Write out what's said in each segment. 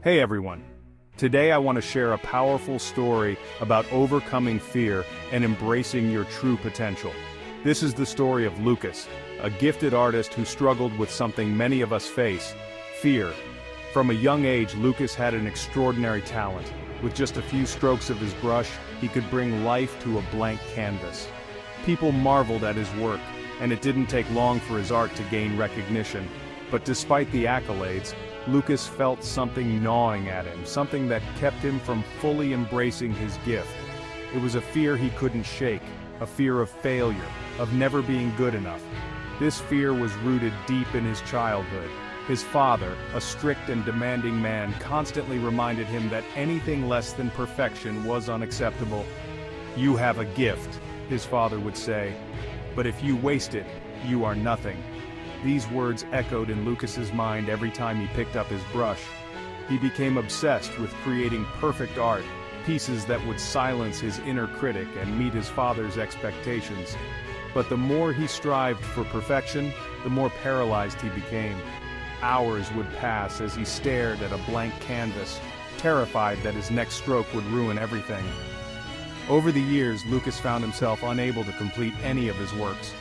Hey everyone! Today I want to share a powerful story about overcoming fear and embracing your true potential. This is the story of Lucas, a gifted artist who struggled with something many of us face: fear. From a young age, Lucas had an extraordinary talent. With just a few strokes of his brush, he could bring life to a blank canvas. People marveled at his work, and it didn't take long for his art to gain recognition. But despite the accolades, Lucas felt something gnawing at him, something that kept him from fully embracing his gift. It was a fear he couldn't shake, a fear of failure, of never being good enough. This fear was rooted deep in his childhood. His father, a strict and demanding man, constantly reminded him that anything less than perfection was unacceptable. "You have a gift," his father would say, "but if you waste it, you are nothing." These words echoed in Lucas's mind every time he picked up his brush. He became obsessed with creating perfect art, pieces that would silence his inner critic and meet his father's expectations. But the more he strived for perfection, the more paralyzed he became. Hours would pass as he stared at a blank canvas, terrified that his next stroke would ruin everything. Over the years, Lucas found himself unable to complete any of his works.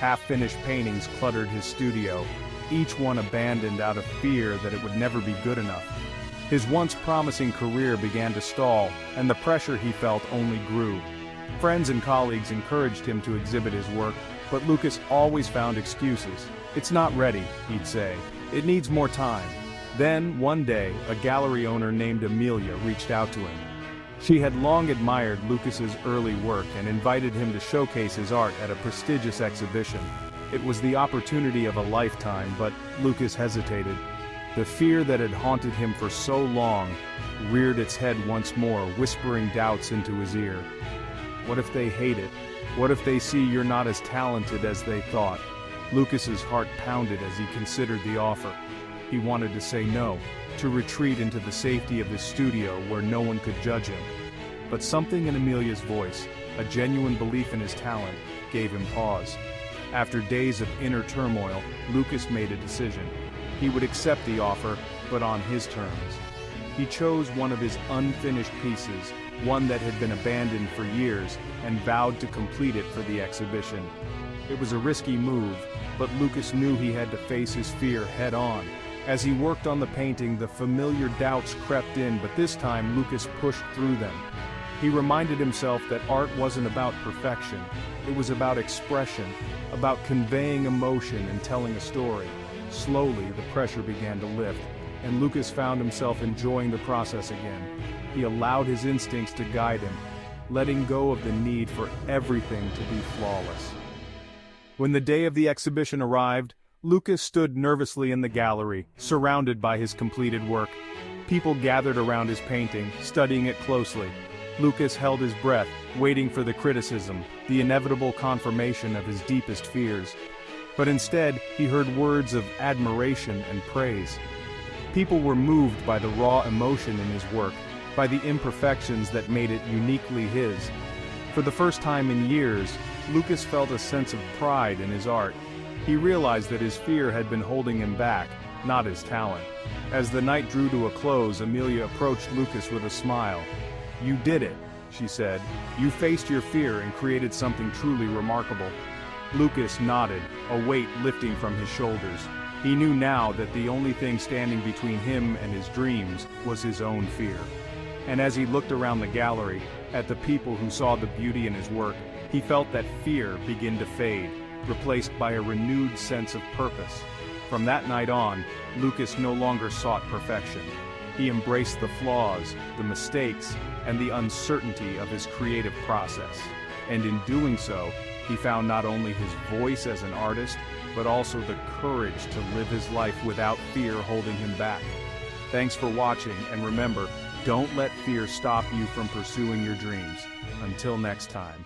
Half-finished paintings cluttered his studio, each one abandoned out of fear that it would never be good enough. His once promising career began to stall, and the pressure he felt only grew. Friends and colleagues encouraged him to exhibit his work, but Lucas always found excuses. "It's not ready," he'd say. "It needs more time." Then, one day, a gallery owner named Amelia reached out to him. She had long admired Lucas's early work and invited him to showcase his art at a prestigious exhibition. It was the opportunity of a lifetime, but Lucas hesitated. The fear that had haunted him for so long reared its head once more, whispering doubts into his ear. What if they hate it? What if they see you're not as talented as they thought? Lucas's heart pounded as he considered the offer. He wanted to say no, to retreat into the safety of his studio where no one could judge him. But something in Amelia's voice, a genuine belief in his talent, gave him pause. After days of inner turmoil, Lucas made a decision. He would accept the offer, but on his terms. He chose one of his unfinished pieces, one that had been abandoned for years, and vowed to complete it for the exhibition. It was a risky move, but Lucas knew he had to face his fear head-on. As he worked on the painting, the familiar doubts crept in, but this time Lucas pushed through them. He reminded himself that art wasn't about perfection. It was about expression, about conveying emotion and telling a story. Slowly, the pressure began to lift, and Lucas found himself enjoying the process again. He allowed his instincts to guide him, letting go of the need for everything to be flawless. When the day of the exhibition arrived, Lucas stood nervously in the gallery, surrounded by his completed work. People gathered around his painting, studying it closely. Lucas held his breath, waiting for the criticism, the inevitable confirmation of his deepest fears. But instead, he heard words of admiration and praise. People were moved by the raw emotion in his work, by the imperfections that made it uniquely his. For the first time in years, Lucas felt a sense of pride in his art. He realized that his fear had been holding him back, not his talent. As the night drew to a close, Amelia approached Lucas with a smile. "You did it," she said. "You faced your fear and created something truly remarkable." Lucas nodded, a weight lifting from his shoulders. He knew now that the only thing standing between him and his dreams was his own fear. And as he looked around the gallery, at the people who saw the beauty in his work, he felt that fear begin to fade, replaced by a renewed sense of purpose. From that night on, Lucas no longer sought perfection. He embraced the flaws, the mistakes, and the uncertainty of his creative process. And in doing so, he found not only his voice as an artist, but also the courage to live his life without fear holding him back. Thanks for watching, and remember, don't let fear stop you from pursuing your dreams. Until next time.